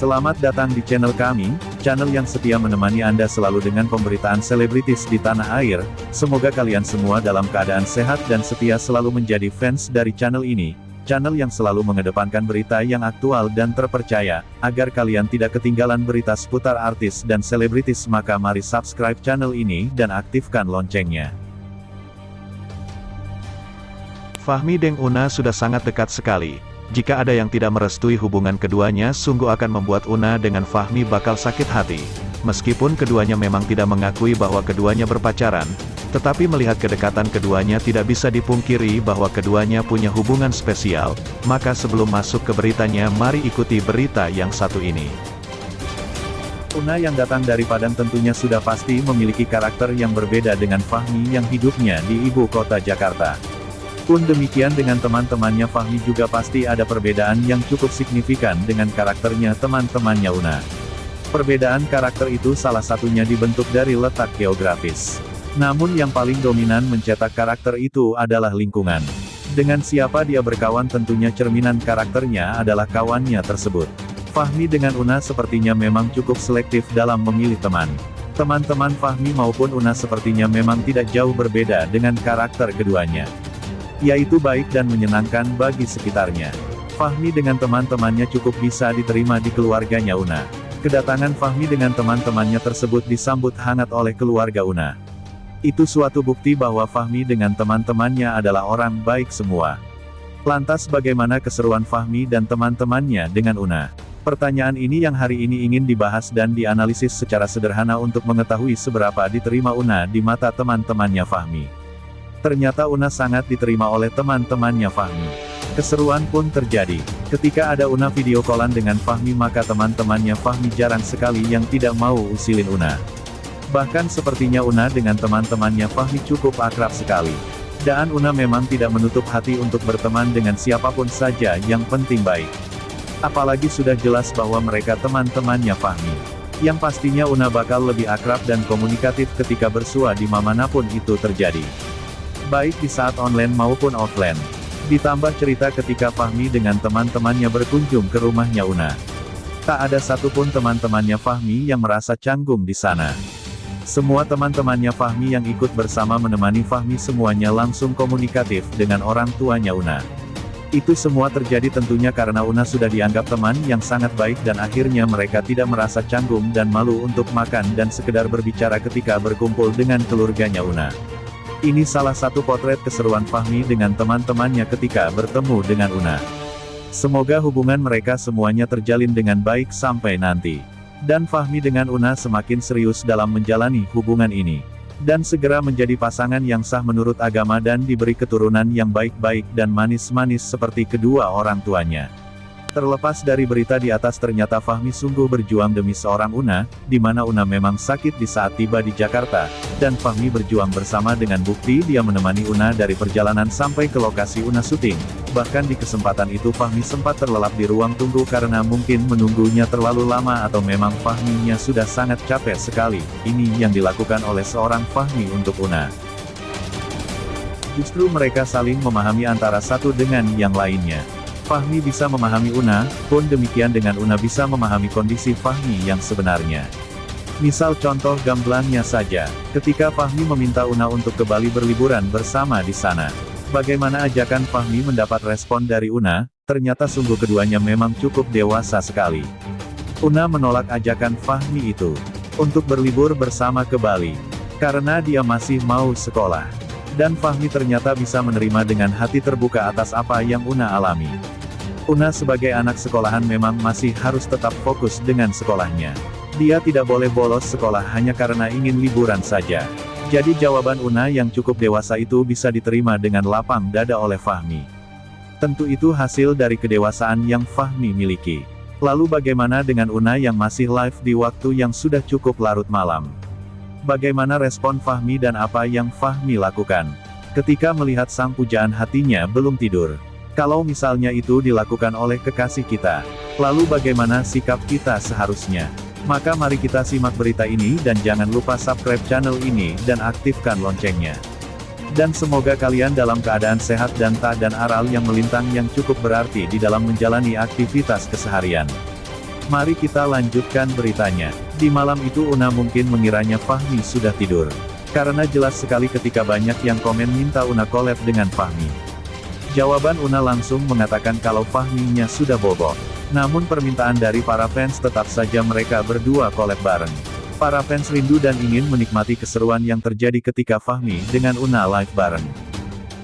Selamat datang di channel kami, channel yang setia menemani Anda selalu dengan pemberitaan selebritis di tanah air. Semoga kalian semua dalam keadaan sehat dan setia selalu menjadi fans dari channel ini. Channel yang selalu mengedepankan berita yang aktual dan terpercaya. Agar kalian tidak ketinggalan berita seputar artis dan selebritis, maka mari subscribe channel ini dan aktifkan loncengnya. Fahmi dan Una sudah sangat dekat sekali. Jika ada yang tidak merestui hubungan keduanya, sungguh akan membuat Una dengan Fahmi bakal sakit hati. Meskipun keduanya memang tidak mengakui bahwa keduanya berpacaran, tetapi melihat kedekatan keduanya tidak bisa dipungkiri bahwa keduanya punya hubungan spesial. Maka sebelum masuk ke beritanya, mari ikuti berita yang satu ini. Una yang datang dari Padang tentunya sudah pasti memiliki karakter yang berbeda dengan Fahmi yang hidupnya di ibu kota Jakarta. Pun demikian dengan teman-temannya, Fahmi juga pasti ada perbedaan yang cukup signifikan dengan karakternya teman-temannya Una. Perbedaan karakter itu salah satunya dibentuk dari letak geografis. Namun yang paling dominan mencetak karakter itu adalah lingkungan. Dengan siapa dia berkawan tentunya cerminan karakternya adalah kawannya tersebut. Fahmi dengan Una sepertinya memang cukup selektif dalam memilih teman. Teman-teman Fahmi maupun Una sepertinya memang tidak jauh berbeda dengan karakter keduanya, yaitu baik dan menyenangkan bagi sekitarnya. Fahmi dengan teman-temannya cukup bisa diterima di keluarganya Una. Kedatangan Fahmi dengan teman-temannya tersebut disambut hangat oleh keluarga Una. Itu suatu bukti bahwa Fahmi dengan teman-temannya adalah orang baik semua. Lantas bagaimana keseruan Fahmi dan teman-temannya dengan Una? Pertanyaan ini yang hari ini ingin dibahas dan dianalisis secara sederhana untuk mengetahui seberapa diterima Una di mata teman-temannya Fahmi. Ternyata Una sangat diterima oleh teman-temannya Fahmi. Keseruan pun terjadi. Ketika ada Una video callan dengan Fahmi, maka teman-temannya Fahmi jarang sekali yang tidak mau usilin Una. Bahkan sepertinya Una dengan teman-temannya Fahmi cukup akrab sekali. Dan Una memang tidak menutup hati untuk berteman dengan siapapun saja, yang penting baik. Apalagi sudah jelas bahwa mereka teman-temannya Fahmi. Yang pastinya Una bakal lebih akrab dan komunikatif ketika bersua di manapun itu terjadi, baik di saat online maupun offline. Ditambah cerita ketika Fahmi dengan teman-temannya berkunjung ke rumahnya Una. Tak ada satupun teman-temannya Fahmi yang merasa canggung di sana. Semua teman-temannya Fahmi yang ikut bersama menemani Fahmi semuanya langsung komunikatif dengan orang tuanya Una. Itu semua terjadi tentunya karena Una sudah dianggap teman yang sangat baik dan akhirnya mereka tidak merasa canggung dan malu untuk makan dan sekedar berbicara ketika berkumpul dengan keluarganya Una. Ini salah satu potret keseruan Fahmi dengan teman-temannya ketika bertemu dengan Una. Semoga hubungan mereka semuanya terjalin dengan baik sampai nanti. Dan Fahmi dengan Una semakin serius dalam menjalani hubungan ini. Dan segera menjadi pasangan yang sah menurut agama dan diberi keturunan yang baik-baik dan manis-manis seperti kedua orang tuanya. Terlepas dari berita di atas, ternyata Fahmi sungguh berjuang demi seorang Una, di mana Una memang sakit di saat tiba di Jakarta, dan Fahmi berjuang bersama dengan bukti dia menemani Una dari perjalanan sampai ke lokasi Una syuting. Bahkan di kesempatan itu Fahmi sempat terlelap di ruang tunggu karena mungkin menunggunya terlalu lama atau memang Fahminya sudah sangat capek sekali. Ini yang dilakukan oleh seorang Fahmi untuk Una. Justru mereka saling memahami antara satu dengan yang lainnya. Fahmi bisa memahami Una, pun demikian dengan Una bisa memahami kondisi Fahmi yang sebenarnya. Misal contoh gamblangnya saja, ketika Fahmi meminta Una untuk ke Bali berliburan bersama di sana. Bagaimana ajakan Fahmi mendapat respon dari Una? Ternyata sungguh keduanya memang cukup dewasa sekali. Una menolak ajakan Fahmi itu untuk berlibur bersama ke Bali, karena dia masih mau sekolah. Dan Fahmi ternyata bisa menerima dengan hati terbuka atas apa yang Una alami. Una sebagai anak sekolahan memang masih harus tetap fokus dengan sekolahnya. Dia tidak boleh bolos sekolah hanya karena ingin liburan saja. Jadi jawaban Una yang cukup dewasa itu bisa diterima dengan lapang dada oleh Fahmi. Tentu itu hasil dari kedewasaan yang Fahmi miliki. Lalu bagaimana dengan Una yang masih live di waktu yang sudah cukup larut malam? Bagaimana respon Fahmi dan apa yang Fahmi lakukan ketika melihat sang pujaan hatinya belum tidur? Kalau misalnya itu dilakukan oleh kekasih kita, lalu bagaimana sikap kita seharusnya? Maka mari kita simak berita ini dan jangan lupa subscribe channel ini dan aktifkan loncengnya. Dan semoga kalian dalam keadaan sehat dan tak dan aral yang melintang yang cukup berarti di dalam menjalani aktivitas keseharian. Mari kita lanjutkan beritanya. Di malam itu Una mungkin mengiranya Fahmi sudah tidur. Karena jelas sekali ketika banyak yang komen minta Una collab dengan Fahmi. Jawaban Una langsung mengatakan kalau Fahminya sudah bobo. Namun permintaan dari para fans tetap saja mereka berdua collab bareng. Para fans rindu dan ingin menikmati keseruan yang terjadi ketika Fahmi dengan Una live bareng.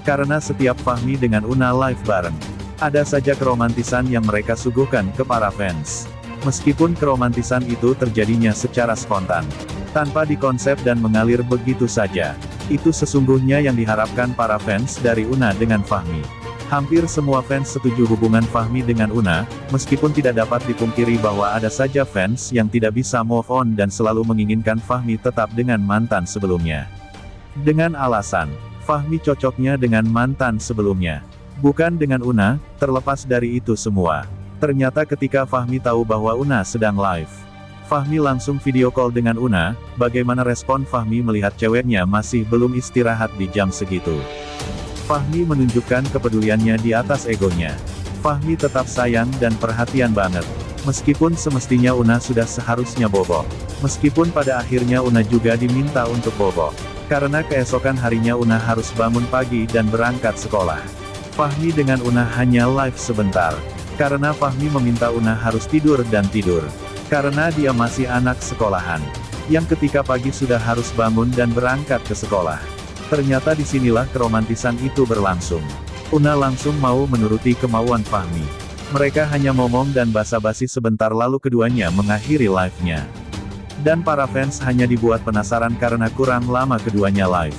Karena setiap Fahmi dengan Una live bareng, ada saja keromantisan yang mereka suguhkan ke para fans. Meskipun keromantisan itu terjadinya secara spontan, tanpa dikonsep dan mengalir begitu saja, itu sesungguhnya yang diharapkan para fans dari Una dengan Fahmi. Hampir semua fans setuju hubungan Fahmi dengan Una, meskipun tidak dapat dipungkiri bahwa ada saja fans yang tidak bisa move on dan selalu menginginkan Fahmi tetap dengan mantan sebelumnya. Dengan alasan, Fahmi cocoknya dengan mantan sebelumnya, bukan dengan Una. Terlepas dari itu semua, ternyata ketika Fahmi tahu bahwa Una sedang live, Fahmi langsung video call dengan Una. Bagaimana respon Fahmi melihat ceweknya masih belum istirahat di jam segitu? Fahmi menunjukkan kepeduliannya di atas egonya. Fahmi tetap sayang dan perhatian banget. Meskipun semestinya Una sudah seharusnya bobo. Meskipun pada akhirnya Una juga diminta untuk bobo. Karena keesokan harinya Una harus bangun pagi dan berangkat sekolah. Fahmi dengan Una hanya live sebentar. Karena Fahmi meminta Una harus tidur dan tidur. Karena dia masih anak sekolahan, yang ketika pagi sudah harus bangun dan berangkat ke sekolah. Ternyata disinilah keromantisan itu berlangsung. Una langsung mau menuruti kemauan Fahmi. Mereka hanya ngomong dan basa-basi sebentar lalu keduanya mengakhiri live-nya. Dan para fans hanya dibuat penasaran karena kurang lama keduanya live.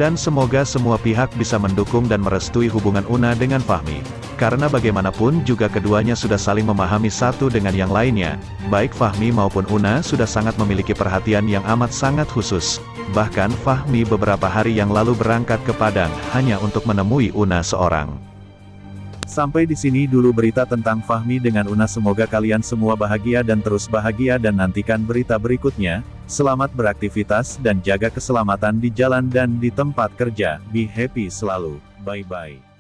Dan semoga semua pihak bisa mendukung dan merestui hubungan Una dengan Fahmi. Karena bagaimanapun juga keduanya sudah saling memahami satu dengan yang lainnya. Baik Fahmi maupun Una sudah sangat memiliki perhatian yang amat sangat khusus. Bahkan Fahmi beberapa hari yang lalu berangkat ke Padang hanya untuk menemui Una seorang. Sampai di sini dulu berita tentang Fahmi dengan Una. Semoga kalian semua bahagia dan terus bahagia dan nantikan berita berikutnya. Selamat beraktivitas dan jaga keselamatan di jalan dan di tempat kerja. Be happy selalu. Bye-bye.